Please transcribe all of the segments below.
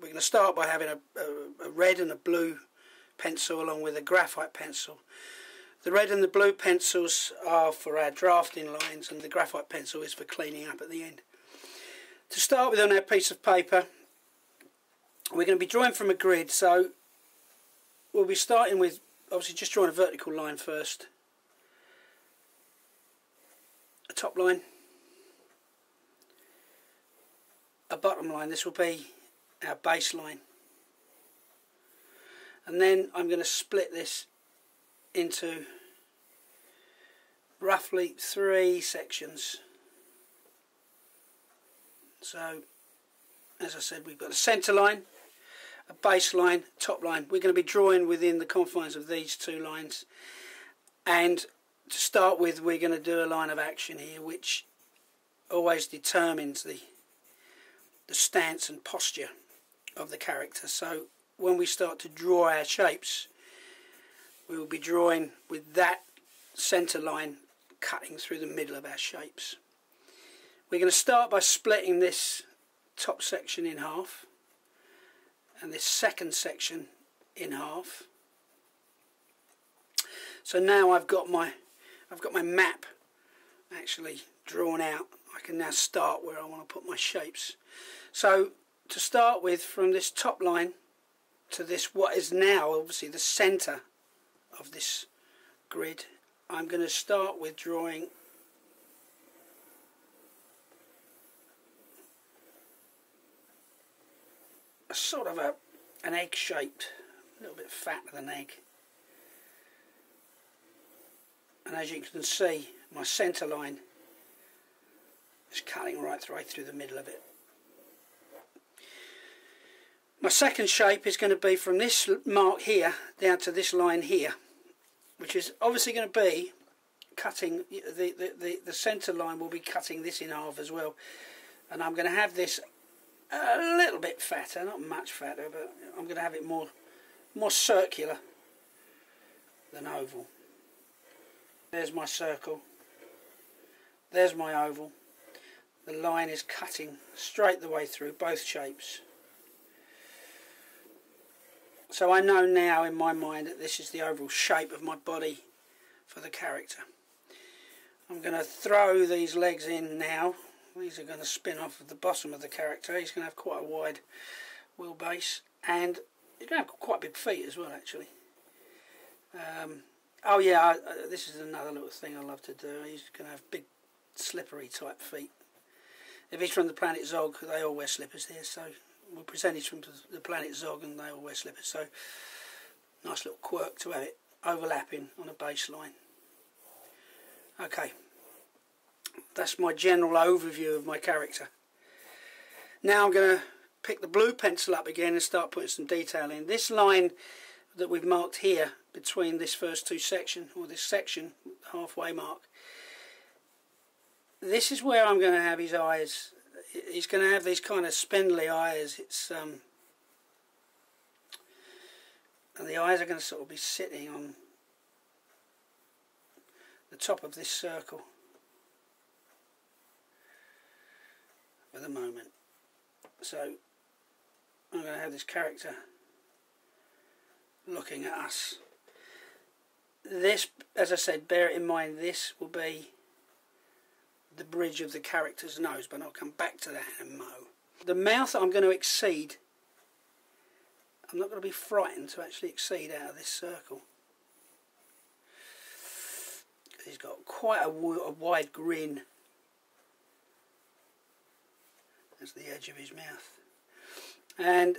we're going to start by having a red and a blue pencil along with a graphite pencil. The red and the blue pencils are for our drafting lines, and the graphite pencil is for cleaning up at the end. To start with, on our piece of paper, we're going to be drawing from a grid, so we'll be starting with obviously just drawing a vertical line first, a top line, a bottom line. This will be our baseline, and then I'm going to split this into roughly 3 sections. So as I said, we've got a centre line, a baseline, top line. We're going to be drawing within the confines of these 2 lines, and to start with we're going to do a line of action here which always determines the stance and posture of the character. So when we start to draw our shapes, we will be drawing with that centre line cutting through the middle of our shapes. We're going to start by splitting this top section in half and this second section in half. So now I've got my map actually drawn out. I can now start where I want to put my shapes. So to start with, from this top line to this, what is now obviously the centre of this grid, I'm going to start with drawing a sort of an egg shaped, a little bit fatter than egg. And as you can see, my centre line is cutting right through the middle of it. My second shape is going to be from this mark here down to this line here, which is obviously going to be cutting, the centre line will be cutting this in half as well. And I'm going to have this a little bit fatter, not much fatter, but I'm going to have it more circular than oval. There's my circle, there's my oval. The line is cutting straight the way through both shapes. So I know now in my mind that this is the overall shape of my body for the character. I'm going to throw these legs in now. These are going to spin off of the bottom of the character. He's going to have quite a wide wheelbase, and he's going to have quite big feet as well actually. Oh yeah, this is another little thing I love to do. He's going to have big slippery type feet. If he's from the planet Zog, they all wear slippers here, so we'll present he's from the planet Zog and they all wear slippers, so nice little quirk to have it overlapping on a baseline. Okay, that's my general overview of my character. Now I'm going to pick the blue pencil up again and start putting some detail in. This line that we've marked here between this first 2 sections, or this section, halfway mark, this is where I'm going to have his eyes. He's going to have these kind of spindly eyes. It's and the eyes are going to sort of be sitting on the top of this circle for the moment. So I'm going to have this character looking at us. This, as I said, bear it in mind, this will be the bridge of the character's nose, but I'll come back to that in a mo. The mouth I'm going to exceed. I'm not going to be frightened to actually exceed out of this circle. He's got quite a wide grin. That's the edge of his mouth. And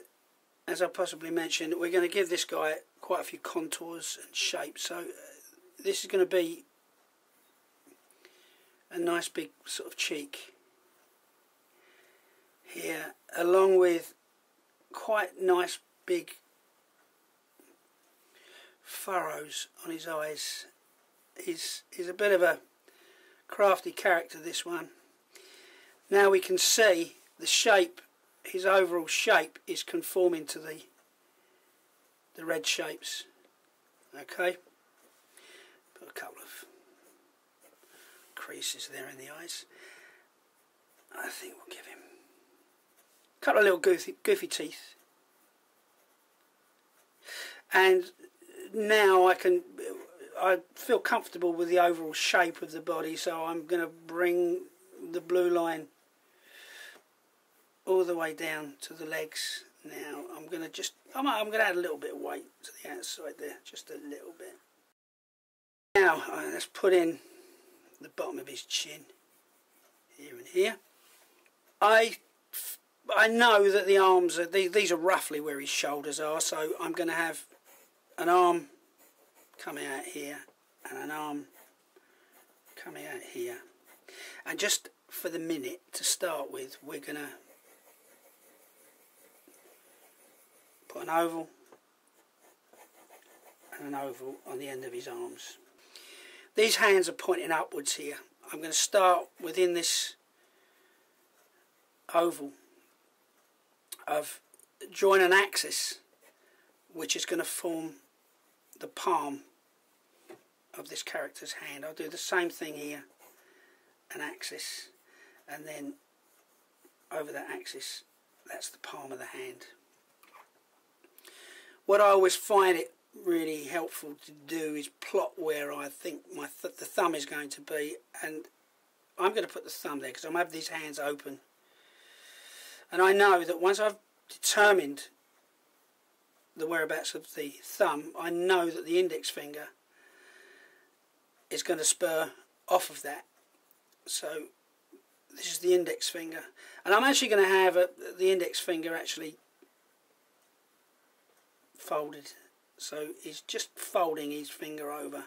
as I possibly mentioned, we're going to give this guy quite a few contours and shapes. So this is going to be a nice big sort of cheek here, along with quite nice big furrows on his eyes. He's a bit of a crafty character, this one. Now we can see the shape, his overall shape is conforming to the red shapes. Okay, put a couple of creases there in the eyes. I think we'll give him a couple of little goofy teeth and now I feel comfortable with the overall shape of the body, so I'm going to bring the blue line all the way down to the legs. Now I'm going to add a little bit of weight to the outside there, just a little bit. Now let's put in the bottom of his chin, here and here. I know that the arms these are roughly where his shoulders are, so I'm going to have an arm coming out here and an arm coming out here. And just for the minute to start with, we're going to put an oval and an oval on the end of his arms. These hands are pointing upwards here. I'm going to start within this oval of drawing an axis which is going to form the palm of this character's hand. I'll do the same thing here, an axis, and then over that axis, that's the palm of the hand. What I always find it really helpful to do is plot where I think the thumb is going to be, and I'm going to put the thumb there because I'm going to have these hands open, and I know that once I've determined the whereabouts of the thumb, I know that the index finger is going to spur off of that. So this is the index finger, and I'm actually going to have the index finger actually folded, so he's just folding his finger over,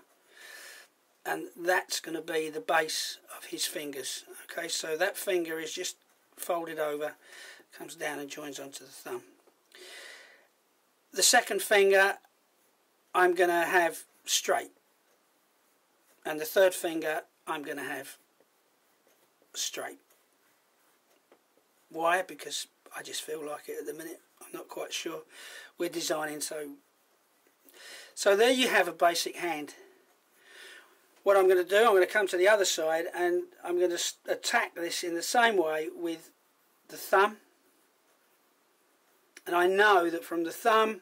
and that's going to be the base of his fingers. Okay, so that finger is just folded over, comes down and joins onto the thumb. The second finger I'm going to have straight, and the third finger I'm going to have straight. Why? Because I just feel like it at the minute. I'm not quite sure. We're designing, so there you have a basic hand. What I'm going to do, I'm going to come to the other side and I'm going to attack this in the same way with the thumb. And I know that from the thumb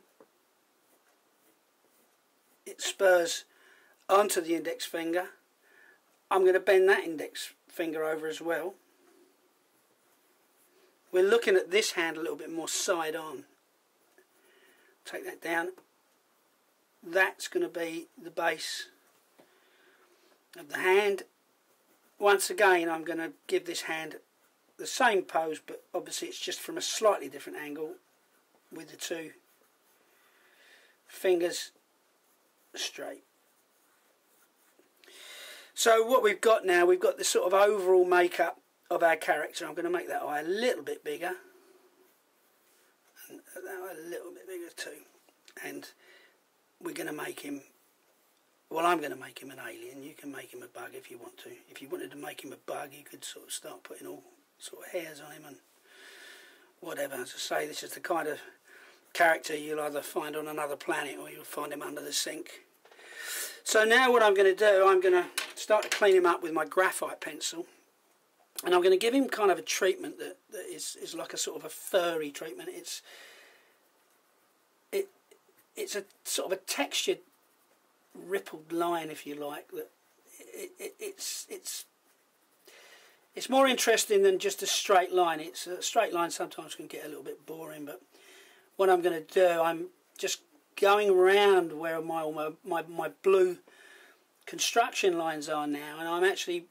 it spurs onto the index finger. I'm going to bend that index finger over as well. We're looking at this hand a little bit more side on. Take that down. That's going to be the base of the hand. Once again, I'm going to give this hand the same pose, but obviously it's just from a slightly different angle with the two fingers straight. So what we've got now, we've got this sort of overall makeup of our character. I'm going to make that eye a little bit bigger, and that eye a little bit bigger too, and we're going to make him, well, I'm going to make him an alien. You can make him a bug if you want to. If you wanted to make him a bug, you could sort of start putting all sort of hairs on him and whatever. As I say, this is the kind of character you'll either find on another planet or you'll find him under the sink. So now what I'm going to do, I'm going to start to clean him up with my graphite pencil, and I'm going to give him kind of a treatment that is like a sort of a furry treatment. It's a sort of a textured, rippled line, if you like. That it's more interesting than just a straight line. It's a straight line sometimes can get a little bit boring, but what I'm going to do, I'm just going around where my blue construction lines are now, and I'm actually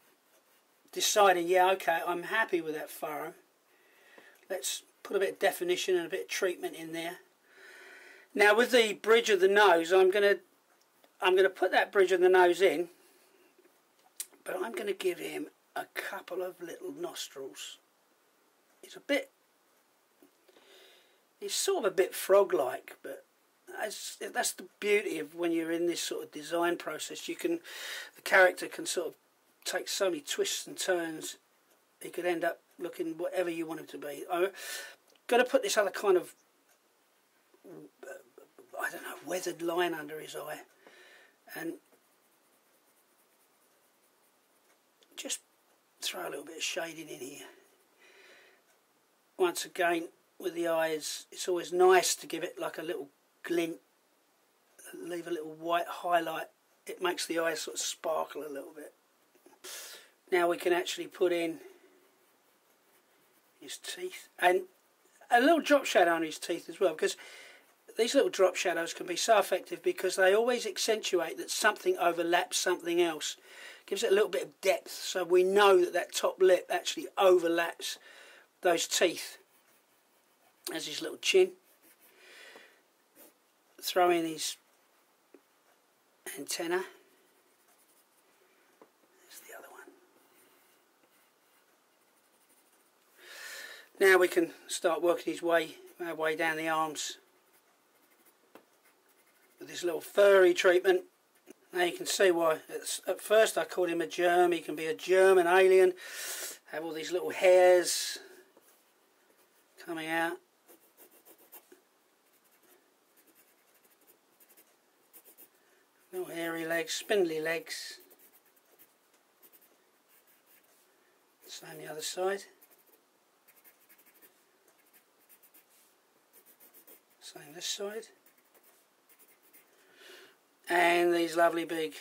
deciding, yeah, okay, I'm happy with that furrow. Let's put a bit of definition and a bit of treatment in there. Now with the bridge of the nose, I'm going to put that bridge of the nose in, but I'm going to give him a couple of little nostrils. It's sort of a bit frog-like, but that's the beauty of when you're in this sort of design process. The character can sort of take so many twists and turns. He could end up looking whatever you want him to be. I'm going to put this other kind of, I don't know, weathered line under his eye, and just throw a little bit of shading in here. Once again, with the eyes, it's always nice to give it like a little glint leave a little white highlight. It makes the eyes sort of sparkle a little bit. Now we can actually put in his teeth and a little drop shadow on his teeth as well, because these little drop shadows can be so effective because they always accentuate that something overlaps something else. Gives it a little bit of depth, so we know that that top lip actually overlaps those teeth. There's his little chin. Throw in his antenna. There's the other one. Now we can start working our way down the arms with this little furry treatment. Now you can see why at first I called him a germ. He can be a germ, an alien, have all these little hairs coming out. Little hairy legs, spindly legs. Same the other side. Same this side. And these lovely big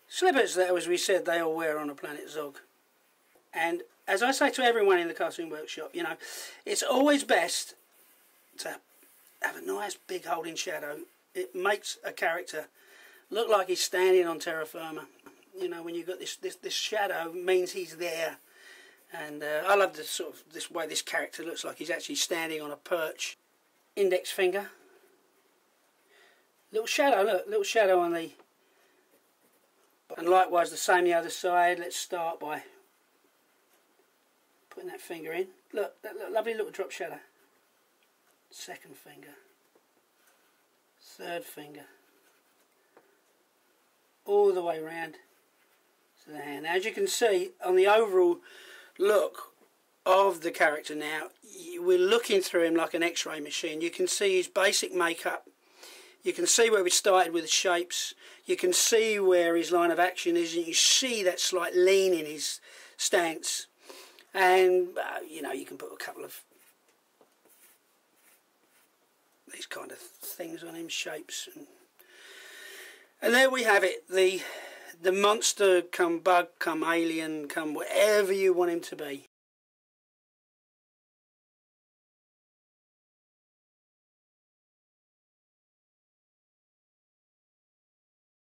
slippers that, as we said, they all wear on a Planet Zog. And as I say to everyone in the Cartoon Workshop, you know, it's always best to have a nice big holding shadow. It makes a character look like he's standing on terra firma. You know, when you've got this shadow, means he's there. And I love this way this character looks like he's actually standing on a perch. Index finger. Little shadow, look, little shadow on the... And likewise the same the other side. Let's start by putting that finger in. Look, that lovely little drop shadow. Second finger. Third finger. All the way round to the hand. Now, as you can see, on the overall look of the character now, we're looking through him like an X-ray machine. You can see his basic makeup. You can see where we started with the shapes. You can see where his line of action is, and you see that slight lean in his stance. And you know, you can put a couple of these kind of things on him, shapes, and there we have it. The monster, come bug, come alien, come whatever you want him to be.